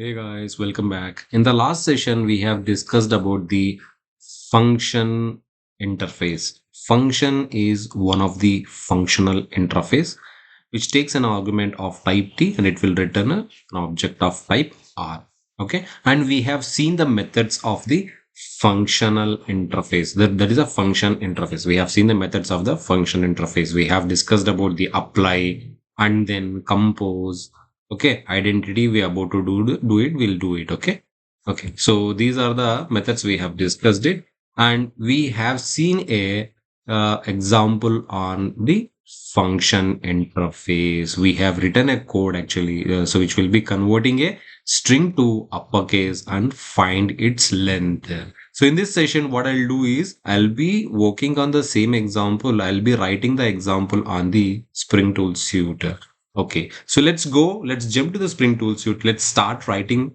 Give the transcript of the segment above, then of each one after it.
Hey guys, welcome back. In the last session, we have discussed about the function interface. Function is one of the functional interface which takes an argument of type T and it will return an object of type R. Okay, and we have seen the methods of the functional interface. That is a function interface. We have seen the methods of the function interface. We have discussed about the apply and then compose. Okay, identity we are about to do it, we'll do it. Okay, so these are the methods we have discussed it, and we have seen a example on the function interface. We have written a code actually, so which will be converting a string to uppercase and find its length. So in this session, what I'll do is I'll be working on the same example. I'll be writing the example on the Spring Tool suite. Okay, so let's go. Let's jump to the Spring Tool suite. Let's start writing.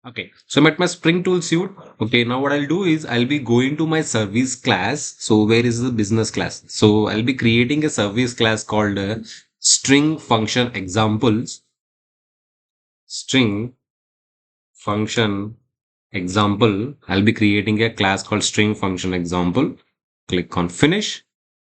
Okay, so I'm at my Spring Tool suite. Okay, now what I'll do is I'll be going to my service class. So where is the business class? So I'll be creating a service class called string function examples. String function example. I'll be creating a class called string function example. Click on finish.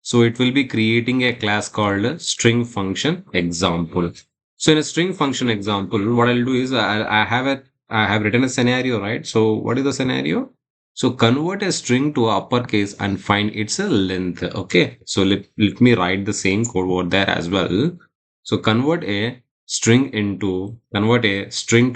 So it will be creating a class called string function example. So in a string function example, what I'll do is I have written a scenario, right? So what is the scenario? So convert a string to uppercase and find its length. Okay. So let me write the same code over there as well. So convert a string to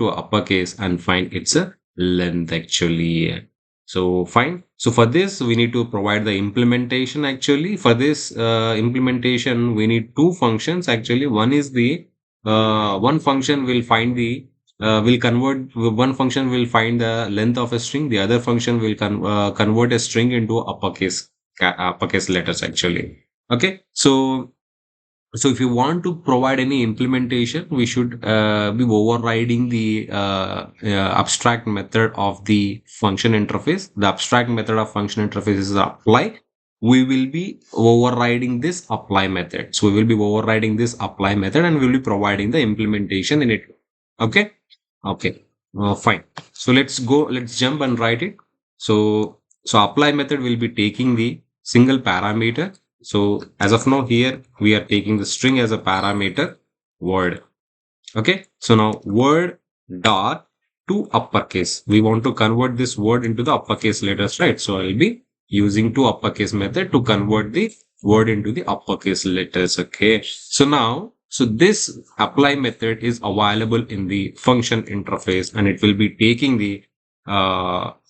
uppercase and find its length actually. So fine. So for this, we need to provide the implementation actually. For this implementation, we need two functions actually. One is the one function will find the will convert one function will find the length of a string. The other function will convert a string into uppercase letters actually. Okay. So if you want to provide any implementation, we should be overriding the abstract method of the function interface. The abstract method of function interface is apply. We will be overriding this apply method. So we will be overriding this apply method and we will be providing the implementation in it. Okay. Okay. Fine. So let's jump and write it. So apply method will be taking the single parameter. So as of now here, we are taking the string as a parameter word. Okay. So now word dot to uppercase. We want to convert this word into the uppercase letters, right? So I'll be using to uppercase method to convert the word into the uppercase letters. Okay. So this apply method is available in the function interface and it will be taking the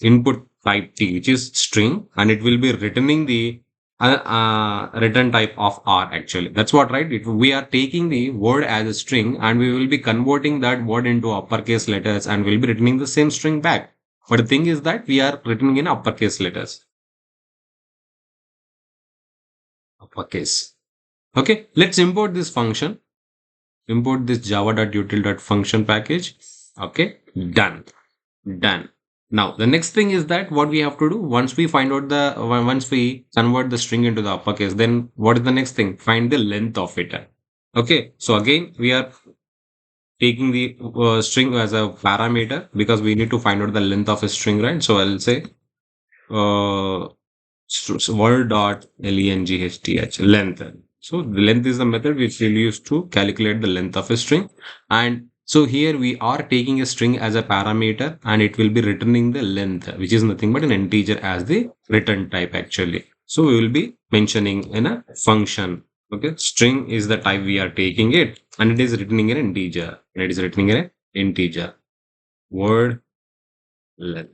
input type T, which is string, and it will be returning the return type of R actually. That's what, right? We are taking the word as a string and we will be converting that word into uppercase letters and we'll be returning the same string back. But the thing is that we are returning in uppercase letters. Uppercase. Okay, let's import this function. Import this java.util.function package. Okay, done. Done. Now, the next thing is that what we have to do once we once we convert the string into the uppercase, then what is the next thing? Find the length of it. Okay. So again, we are taking the string as a parameter because we need to find out the length of a string, right? So I'll say, word dot length length. So the length is the method which we'll use to calculate the length of a string. And so here we are taking a string as a parameter and it will be returning the length, which is nothing but an integer as the return type actually. So we will be mentioning in a function. Okay, string is the type we are taking it and it is returning an integer. And it is returning an integer. Word length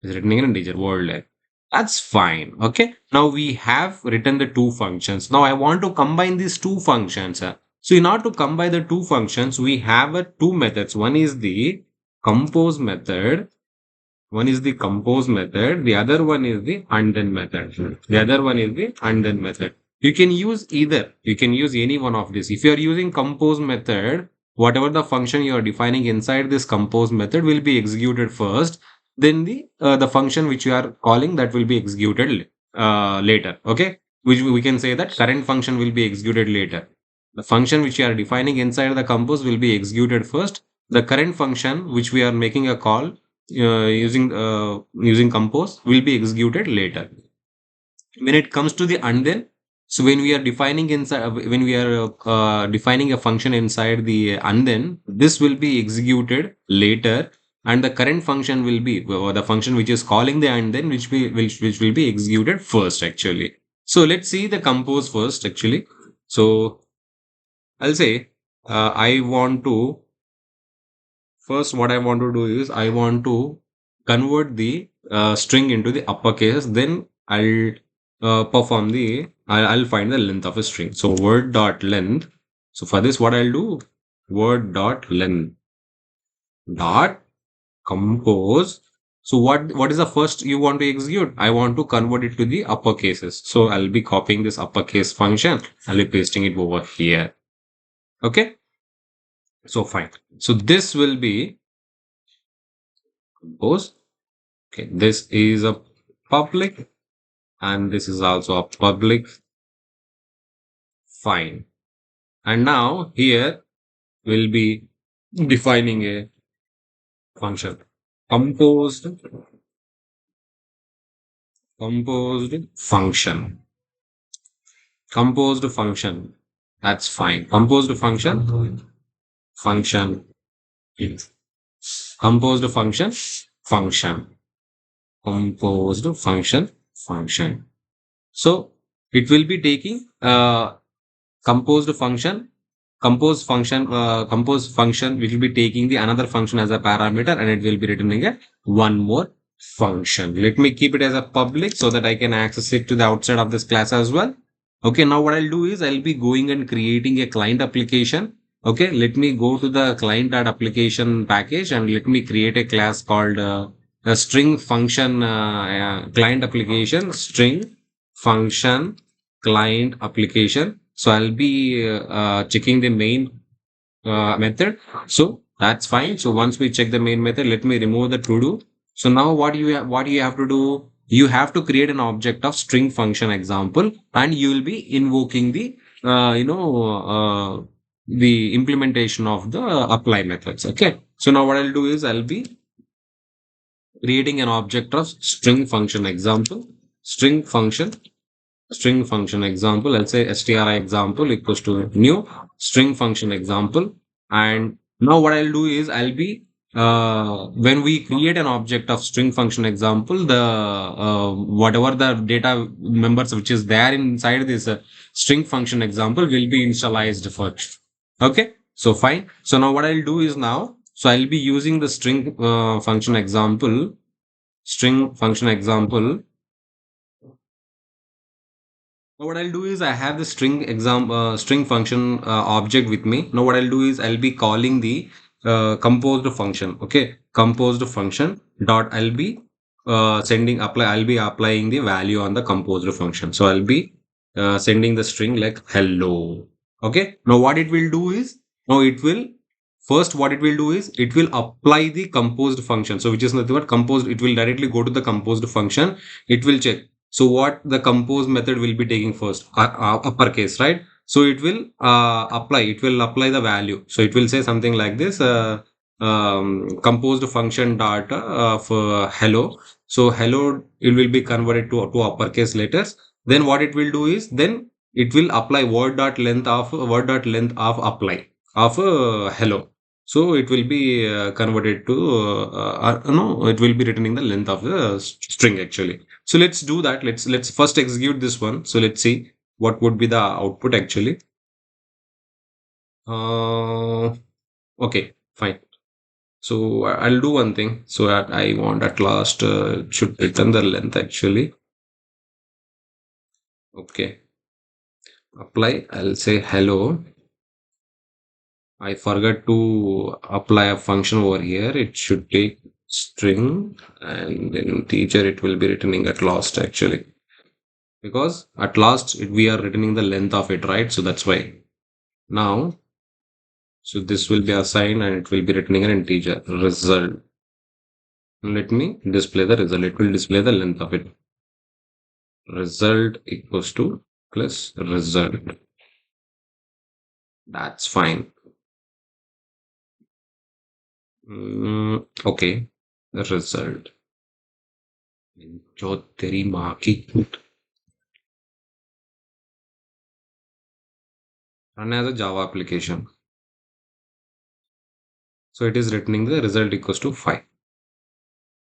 is returning an integer word length. That's fine. Okay. Now we have written the two functions. Now I want to combine these two functions. So in order to combine the two functions, we have two methods. One is the compose method. One is the compose method. The other one is the undone method. The other one is the undone method. You can use either. You can use any one of these. If you are using compose method, whatever the function you are defining inside this compose method will be executed first, then the function which you are calling that will be executed later. Okay, which we can say that current function will be executed later. The function which you are defining inside the compose will be executed first, the current function which we are making a call using compose will be executed later. When it comes to the and then, so when we are defining inside, when we are defining a function inside the and then, this will be executed later, and the current function will be, or the function which is calling the and then, which will be executed first actually. So let's see the compose first actually. So I'll say I want to first, what I want to do is I want to convert the string into the uppercase. Then I'll find the length of a string. So word dot length. So for this, what I'll do, word dot length dot compose. So what is the first you want to execute? I want to convert it to the uppercases. So I'll be copying this uppercase function. I'll be pasting it over here. Okay. So fine. So this will be compose. Okay, this is a public and this is also a public. Fine. And now here we'll be defining a function. Composed, composed function. Composed function. That's fine. Composed function. Function. Composed function. Function. Composed function. Function. So it will be taking composed function compose function which will be taking the another function as a parameter, and it will be returning a one more function. Let me keep it as a public so that I can access it to the outside of this class as well. Okay, now what I'll do is I'll be going and creating a client application. Okay, let me go to the client.application package and let me create a class called a string function client application string function client application. So I'll be checking the main method. So that's fine. So once we check the main method, let me remove the to do. So now what you have to do? You have to create an object of string function example, and you will be invoking the the implementation of the apply methods. Okay. So now what I'll do is I'll be creating an object of string function example, string function example. Let's say stri example equals to new string function example. And now what I'll do is I'll be when we create an object of string function example, the whatever the data members which is there inside this string function example will be initialized first. Okay, so fine. So now what I'll do is now, so I'll be using the string function example. Now what I'll do is I have the string function object with me. Now what I'll do is I'll be calling the composed function. Okay, composed function dot I'll be I'll be applying the value on the composed function. So I'll be sending the string like hello. Okay. Now what it will do is, now it will first what it will do is it will apply the composed function. So which is nothing but composed. It will directly go to the composed function. It will check. So what the compose method will be taking first, uppercase, right? So it will apply the value. So it will say something like this, composed function data of hello. So hello, it will be converted to uppercase letters. Then what it will do is, then it will apply word dot length of apply of hello. So it will be converted to no, it will be returning the length of the string actually. So let's do that. Let's first execute this one. So let's see what would be the output actually. Okay, fine. So I'll do one thing. So I want at last should return the length actually. Okay, apply. I'll say hello. I forgot to apply a function over here. It should take string and then teacher. It will be returning at last actually, because at last we are returning the length of it, right? So that's why now. So this will be assigned and it will be returning an integer result. Let me display the result. It will display the length of it. Result equals to plus result. That's fine. Okay. Result. जो तेरी माँ की run as a Java application. So it is returning the result equals to 5.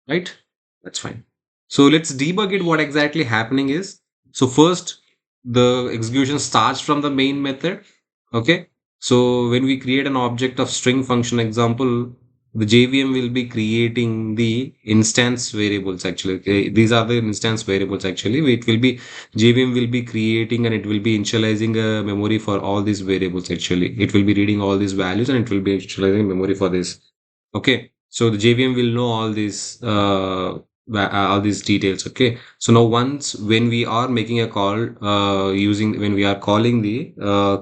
Right? That's fine. So let's debug it. What exactly happening is, so first the execution starts from the main method. Okay. So when we create an object of string function example, the JVM will be creating the instance variables actually. Okay. These are the instance variables actually. It will be JVM will be creating and it will be initializing a memory for all these variables actually. It will be reading all these values and it will be initializing memory for this. Okay. So the JVM will know all these all these details. Okay. So now once when we are making a call using when we are calling the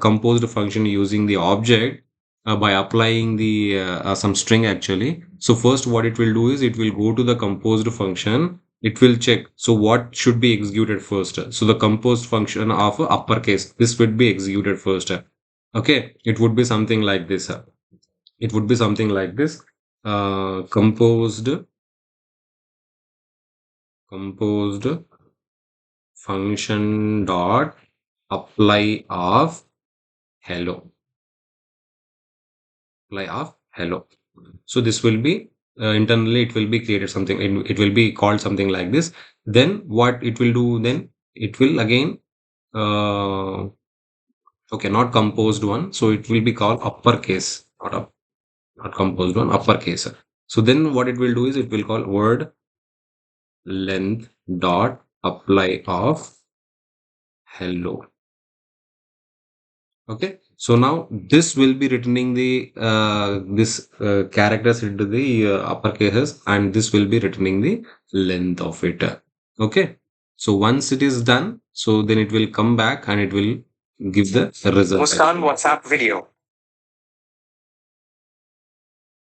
composed function using the object by applying the some string actually. So first what it will do is it will go to the composed function. It will check. So what should be executed first? So the composed function of uppercase. This would be executed first. Okay. It would be something like this. It would be something like this. Composed function dot apply of hello apply of hello. So this will be internally it will be created something, it will be called something like this. Then what it will do, then it will again uh, okay, not composed one, so it will be called uppercase, not composed one, uppercase. So then what it will do is it will call word length dot apply of hello. Okay. So now this will be returning the this characters into the upper cases, and this will be returning the length of it. Okay. So once it is done, so then it will come back and it will give the result. Muskan WhatsApp video.